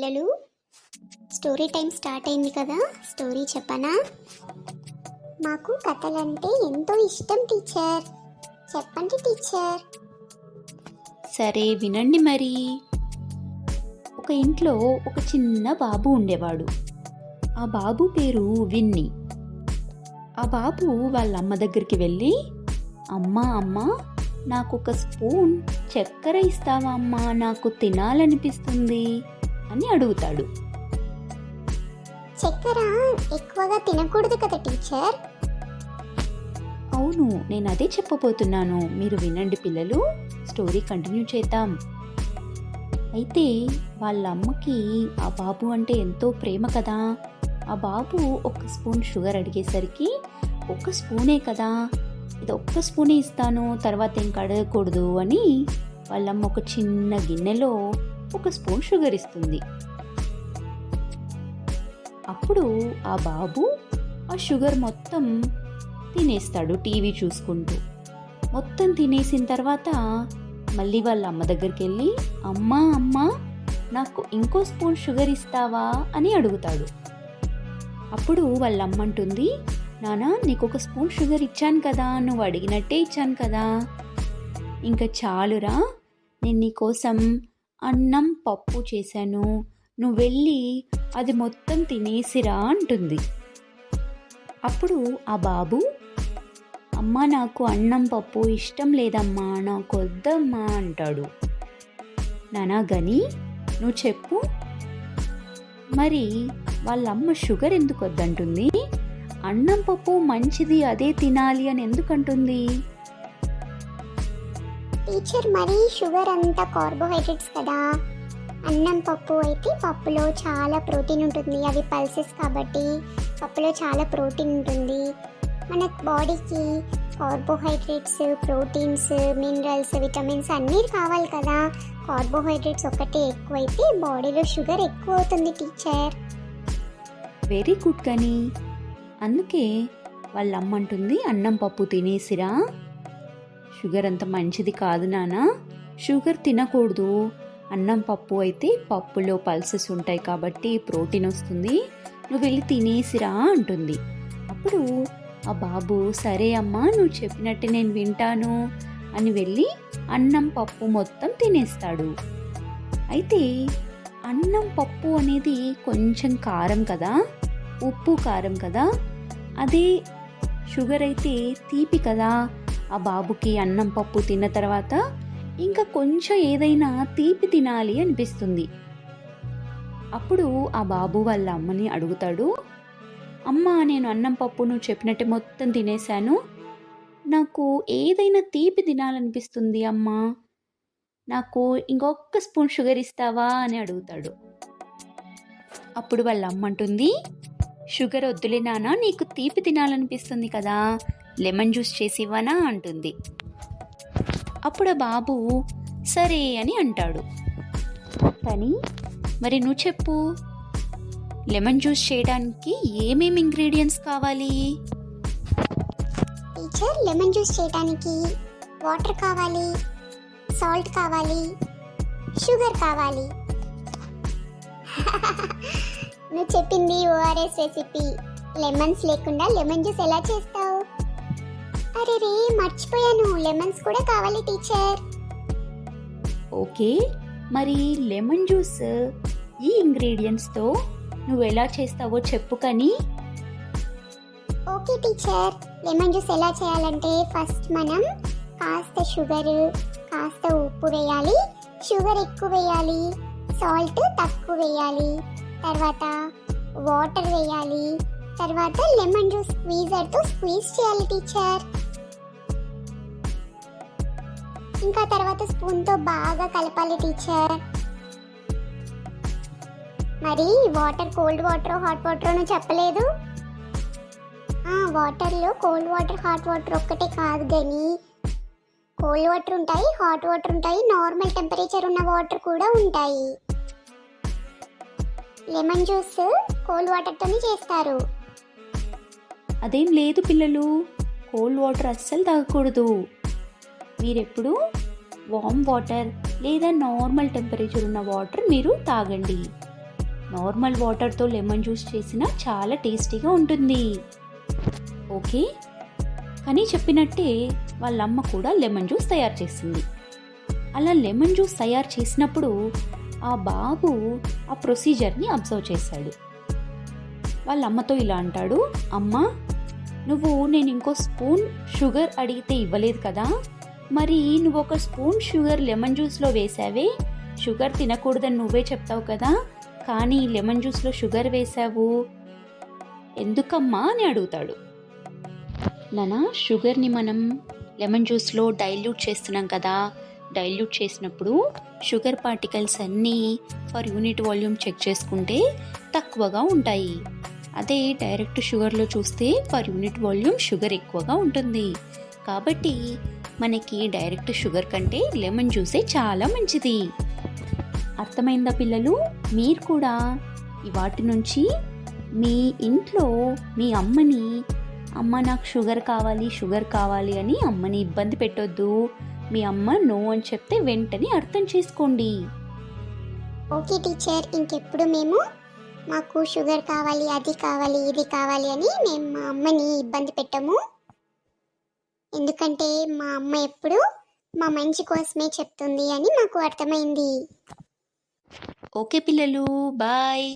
పిల్లలు, story time start అయింది కదా. స్టోరీ చెప్పనా? మాకు కథలంటే ఎంతో ఇష్టం టీచర్. చెప్పండి టీచర్. సరే వినండి మరి. ఒక ఇంట్లో ఒక చిన్న బాబు ఉండేవాడు. ఆ బాబు పేరు విన్నీ. ఆ బాబు వాళ్ళ అమ్మ దగ్గరికి వెళ్ళి, అమ్మా అమ్మా, నాకు ఒక స్పూన్ చక్కెర ఇస్తావా అమ్మా, నాకు తినాలనిపిస్తుంది అని అడుగుతాడు. చక్కెర ఎక్కువగా తినకూడదు కదా టీచర్. అవును, నేను అదే చెప్పబోతున్నాను. మీరు వినండి పిల్లలు, స్టోరీ కంటిన్యూ చేద్దాం. అయితే వాళ్ళ అమ్మకి ఆ బాబు అంటే ఎంతో ప్రేమ కదా. ఆ బాబు ఒక స్పూన్ షుగర్ అడిగేసరికి, ఒక్క స్పూనే కదా, ఇది ఒక్క స్పూనే ఇస్తాను, తర్వాత ఇంక అడగకూడదు అని వాళ్ళమ్మ ఒక చిన్న గిన్నెలో ఒక స్పూన్ షుగర్ ఇస్తుంది. అప్పుడు ఆ బాబు ఆ షుగర్ మొత్తం తినేస్తాడు టీవీ చూసుకుంటూ. మొత్తం తినేసిన తర్వాత మళ్ళీ వాళ్ళ అమ్మ దగ్గరికి వెళ్ళి, అమ్మా అమ్మా, నాకు ఇంకో స్పూన్ షుగర్ ఇస్తావా అని అడుగుతాడు. అప్పుడు వాళ్ళ అమ్మ అంటుంది, నానా, నీకు ఒక స్పూన్ షుగర్ ఇచ్చాను కదా, నువ్వు అడిగినట్టే ఇచ్చాను కదా, ఇంకా చాలురా, నేను నీకోసం అన్నం పప్పు చేశాను, నువ్వు వెళ్ళి అది మొత్తం తినేసిరా అంటుంది. అప్పుడు ఆ బాబు, అమ్మా, నాకు అన్నం పప్పు ఇష్టం లేదమ్మా, నాకు వద్దమ్మా అంటాడు. నానా గని, నువ్వు చెప్పు, మరి వాళ్ళమ్మ షుగర్ ఎందుకు వద్దంటుంది? అన్నం పప్పు మంచిది, అదే తినాలి అని ఎందుకంటుంది? టీచర్, మరి షుగర్ అంతా కార్బోహైడ్రేట్స్ కదా. అన్నం పప్పు అయితే పప్పులో చాలా ప్రోటీన్ ఉంటుంది, అవి పల్సెస్ కాబట్టి పప్పులో చాలా ప్రోటీన్ ఉంటుంది. మన బాడీకి కార్బోహైడ్రేట్స్, ప్రోటీన్స్, మినరల్స్, విటమిన్స్ అన్నీ కావాలి కదా. కార్బోహైడ్రేట్స్ ఒక్కటే ఎక్కువైతే బాడీలో షుగర్ ఎక్కువ అవుతుంది టీచర్. వెరీ గుడ్ కానీ, అందుకే వాళ్ళ అమ్మ అంటుంది, అన్నం పప్పు తినేసిరా, షుగర్ అంత మంచిది కాదు నాన్న, షుగర్ తినకూడదు, అన్నం పప్పు అయితే పప్పులో పల్సెస్ ఉంటాయి కాబట్టి ప్రోటీన్ వస్తుంది, నువ్వు వెళ్ళి తినేసిరా అంటుంది. అప్పుడు ఆ బాబు, సరే అమ్మా, నువ్వు చెప్పినట్టు నేను వింటాను అని వెళ్ళి అన్నం పప్పు మొత్తం తినేస్తాడు. అయితే అన్నం పప్పు అనేది కొంచెం కారం కదా, ఉప్పు కారం కదా, అదే షుగర్ అయితే తీపి కదా. ఆ బాబుకి అన్నం పప్పు తిన్న తర్వాత ఇంకా కొంచెం ఏదైనా తీపి తినాలి అనిపిస్తుంది. అప్పుడు ఆ బాబు వాళ్ళ అమ్మని అడుగుతాడు, అమ్మ, నేను అన్నం పప్పు నువ్వు చెప్పినట్టు మొత్తం తినేశాను, నాకు ఏదైనా తీపి తినాలనిపిస్తుంది అమ్మా, నాకు ఇంకొక స్పూన్ షుగర్ ఇస్తావా అని అడుగుతాడు. అప్పుడు వాళ్ళ అమ్మ అంటుంది, షుగర్ వద్దులే నాన్న, నీకు తీపి తినాలనిపిస్తుంది కదా, లెమన్ జ్యూస్ చేసి ఇవ్వనా అంటుంది. అప్పుడు ఆ బాబు సరే అని అంటాడు. కానీ మరి నువ్వు చెప్పు, లెమన్ జ్యూస్ చేయడానికి ఏమేమి ఇంగ్రీడియంట్స్ కావాలి? టీచర్, లెమన్ జ్యూస్ చేయడానికి వాటర్ కావాలి, సాల్ట్ కావాలి, షుగర్ కావాలి. నువ్వు చెప్పింది ఓఆర్ఎస్ రెసిపీ. లెమన్స్ లేకుండా లెమన్ జ్యూస్ ఎలా చేస్తావు? అరే రే, మర్చిపోయాను, లెమన్స్ కూడా కావాలి టీచర్. ఓకే, మరి లెమన్ జ్యూస్ ఈ ఇంగ్రీడియంట్స్తో నువ్వు ఎలా చేస్తావో చెప్పు. కానీ ఓకే టీచర్, లెమన్ జ్యూస్ ఎలా చేయాలంటే ఫస్ట్ మనం కాస్త షుగర్, కాస్త ఉప్పు వేయాలి, షుగర్ ఎక్కువ వేయాలి, సాల్ట్ తక్కువ వేయాలి, తర్వాత వాటర్ వేయాలి, తర్వాత లెమన్ జ్యూస్ స్క్వీజర్తో స్క్వీజ్ చేయాలి టీచర్. ఇంకా తర్వాత స్పూన్తో బాగా కలపాలి టీచర్. మరి water cold water hot water అని చెప్పలేదు. వాటర్లో కోల్డ్ వాటర్ హాట్ వాటర్ ఒక్కటే కాదు కానీ కోల్డ్ వాటర్ ఉంటాయి, హాట్ వాటర్ ఉంటాయి, నార్మల్ టెంపరేచర్ ఉన్న వాటర్ కూడా ఉంటాయి. లెమన్ జ్యూస్ కోల్డ్ వాటర్తోనే చేస్తారు. అదేం లేదు పిల్లలు, కోల్డ్ వాటర్ అస్సలు తాగకూడదు. మీరెప్పుడు వామ్ వాటర్ లేదా నార్మల్ టెంపరేచర్ ఉన్న వాటర్ మీరు తాగండి. నార్మల్ వాటర్తో లెమన్ జ్యూస్ చేసినా చాలా టేస్టీగా ఉంటుంది. ఓకే, కానీ చెప్పినట్టే వాళ్ళ అమ్మ కూడా లెమన్ జ్యూస్ తయారు చేసింది. అలా లెమన్ జ్యూస్ తయారు చేసినప్పుడు ఆ బాబు ఆ ప్రొసీజర్ని అబ్జర్వ్ చేశాడు. వాళ్ళ అమ్మతో ఇలా అంటాడు, అమ్మ నువ్వు నేను ఇంకో స్పూన్ షుగర్ అడిగితే ఇవ్వలేదు కదా, మరి నువ్వు ఒక స్పూన్ షుగర్ లెమన్ జ్యూస్లో వేసావే, షుగర్ తినకూడదని నువ్వే చెప్తావు కదా, కానీ లెమన్ జ్యూస్లో షుగర్ వేసావు ఎందుకమ్మా అని అడుగుతాడు. నానా, షుగర్ని మనం లెమన్ జ్యూస్లో డైల్యూట్ చేస్తున్నాం కదా, డైల్యూట్ చేసినప్పుడు షుగర్ పార్టికల్స్ అన్నీ ఫర్ యూనిట్ వాల్యూమ్ చెక్ చేసుకుంటే తక్కువగా ఉంటాయి. అదే డైరెక్ట్ షుగర్లో చూస్తే పర్ యూనిట్ వాల్యూమ్ షుగర్ ఎక్కువగా ఉంటుంది. కాబట్టి మనకి డైరెక్ట్ షుగర్ కంటే లెమన్ జ్యూసే చాలా మంచిది. అర్థమైందా పిల్లలు? మీరు కూడా వాటి నుంచి మీ ఇంట్లో మీ అమ్మని, అమ్మ నాకు షుగర్ కావాలి అని అమ్మని ఇబ్బంది పెట్టొద్దు. మీ అమ్మ నో అని చెప్తే వెంటనే అర్థం చేసుకోండి. ఓకే టీచర్, ఇంకెప్పుడు మేము మాకు షుగర్ కావాలి, అది కావాలి, ఇది కావాలి అని మేము మా అమ్మని ఇబ్బంది పెట్టము. ఎందుకంటే మా అమ్మ ఎప్పుడు మా మంచి కోసమే చెప్తుంది అని మాకు అర్థమైంది. ఓకే పిల్లలు, బాయ్.